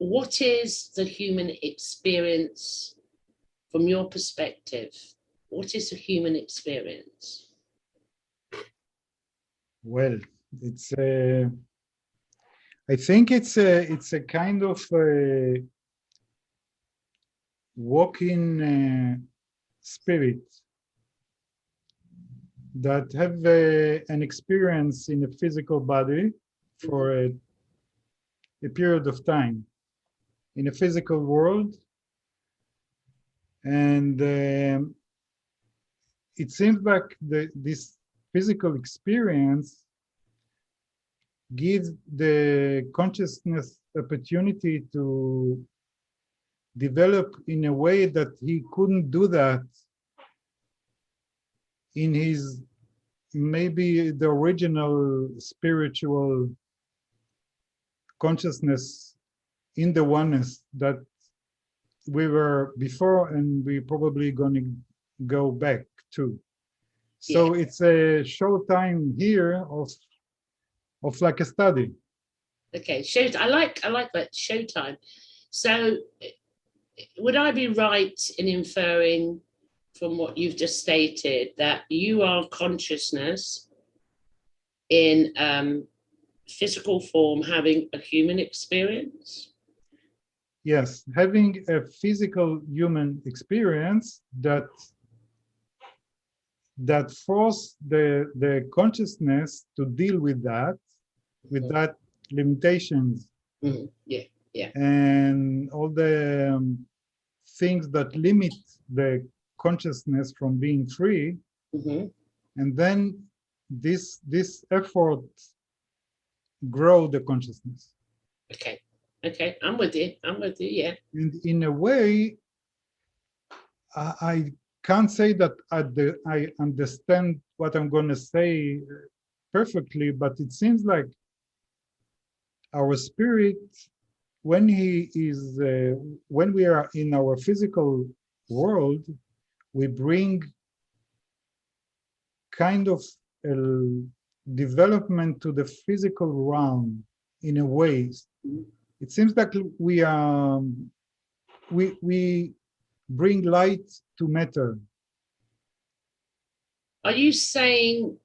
what is the human experience from your perspective? What is the human experience? Well, it's I think it's a kind of walking spirit that have an experience in a physical body for a period of time in a physical world, and it seems like this physical experience gives the consciousness opportunity to develop in a way that he couldn't do that in his maybe the original spiritual consciousness in the oneness that we were before, and we probably going to go back to. So yeah, it's a short time here of like a study. Okay, I like that, showtime. So would I be right in inferring from what you've just stated that you are consciousness in physical form having a human experience? Yes, having a physical human experience that force the consciousness to deal with that limitations. Mm-hmm. Yeah. And all the things that limit the consciousness from being free. Mm-hmm. And then this effort grow the consciousness. Okay, I'm with you, yeah. And in a way, I can't say that I understand what I'm going to say perfectly, but it seems like our spirit, when when we are in our physical world, we bring kind of a development to the physical realm in a way. It seems like we bring light to matter. Are you saying,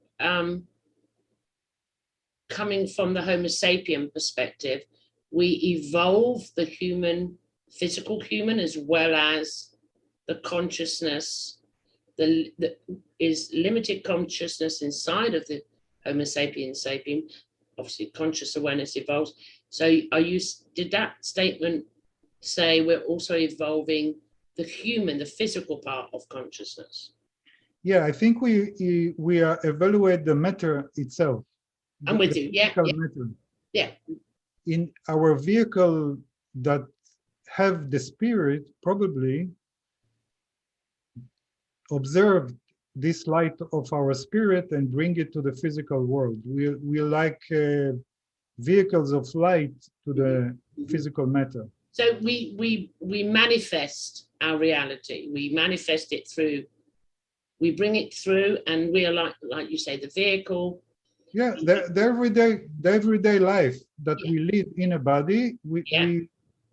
coming from the Homo sapien perspective, we evolve the physical human, as well as the consciousness, the is limited consciousness inside of the Homo sapien sapien? Obviously, conscious awareness evolves. So, did that statement say we're also evolving the human, the physical part of consciousness? Yeah, I think we are evaluate the matter itself. I'm with you. Yeah. Matter. Yeah. In our vehicle that have the spirit, probably observe this light of our spirit and bring it to the physical world. We like vehicles of light to the physical matter. So we manifest our reality. We manifest it through. We bring it through, and we are like you say, the vehicle. Yeah, the everyday life that we live in a body, we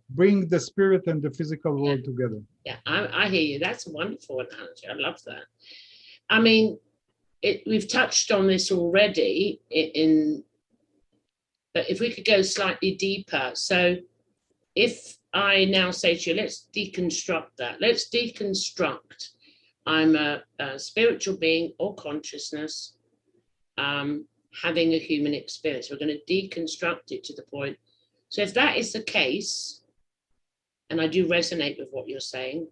bring the spirit and the physical world together. Yeah, I hear you. That's a wonderful analogy. I love that. I mean, we've touched on this already but if we could go slightly deeper. So if I now say to you, let's deconstruct that. Let's deconstruct. I'm a spiritual being or consciousness having a human experience. We're going to deconstruct it to the point. So if that is the case, and I do resonate with what you're saying,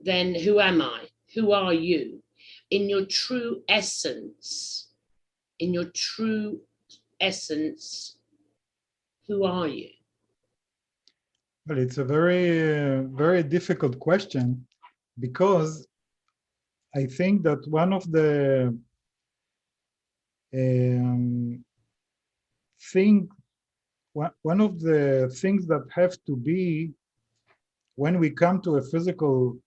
then who am I? Who are you? In your true essence, who are you? Well, it's a very, very difficult question, because I think that one of the things that have to be when we come to a physical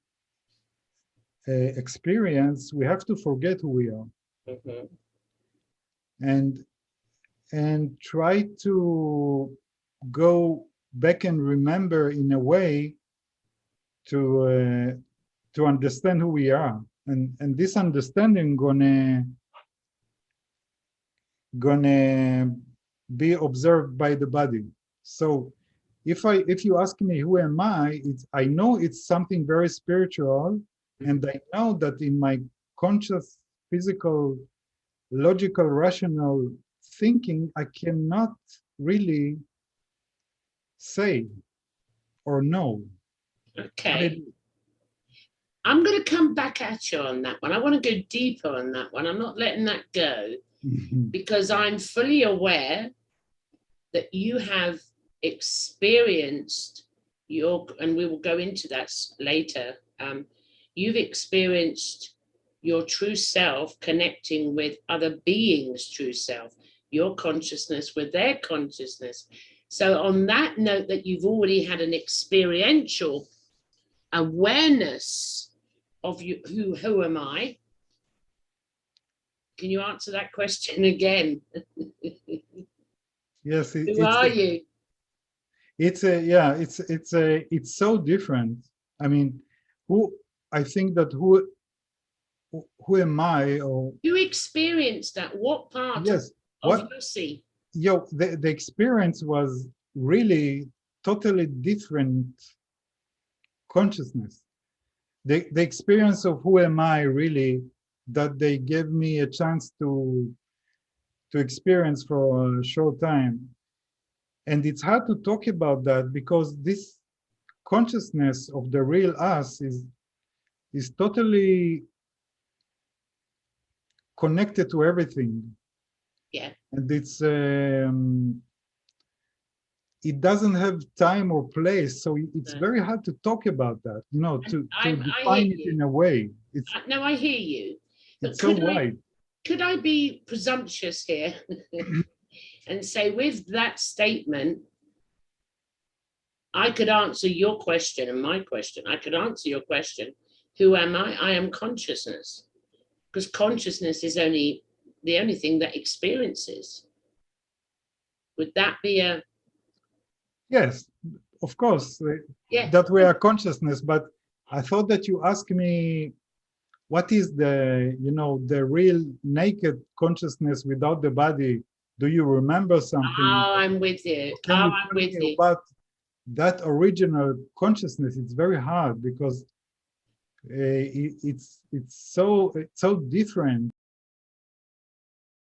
experience, we have to forget who we are. Mm-hmm. And try to go back and remember in a way to understand who we are, and this understanding gonna be observed by the body. So if you ask me who am I, I know it's something very spiritual, and I know that in my conscious, physical, logical, rational thinking, I cannot really say or know. Okay. I'm going to come back at you on that one. I want to go deeper on that one. I'm not letting that go because I'm fully aware that you have experienced and we will go into that later. You've experienced your true self connecting with other beings' true self, your consciousness with their consciousness. So on that note, that you've already had an experiential awareness of you, who am I? Can you answer that question again? Yes, who are you? It's so different. I mean, I think that who am I, or you experienced that? What part yes, of Yossi? The experience was really totally different consciousness. The experience of who am I really, that they gave me a chance to experience for a short time. And it's hard to talk about that because this consciousness of the real us is totally connected to everything. Yeah. And it doesn't have time or place, so it's very hard to talk about that, to define it in a way. No, I hear you. It's so wide. Could I be presumptuous here and say, with that statement, I could answer your question and my question. I could answer your question, who am I? I am consciousness, because consciousness is the only thing that experiences. Would that be a... Yes, of course, yeah, that we are consciousness, but I thought that you asked me what is the real naked consciousness without the body. Do you remember something? Oh, I'm with you. I'm with you. About that original consciousness, it's very hard because it's so different.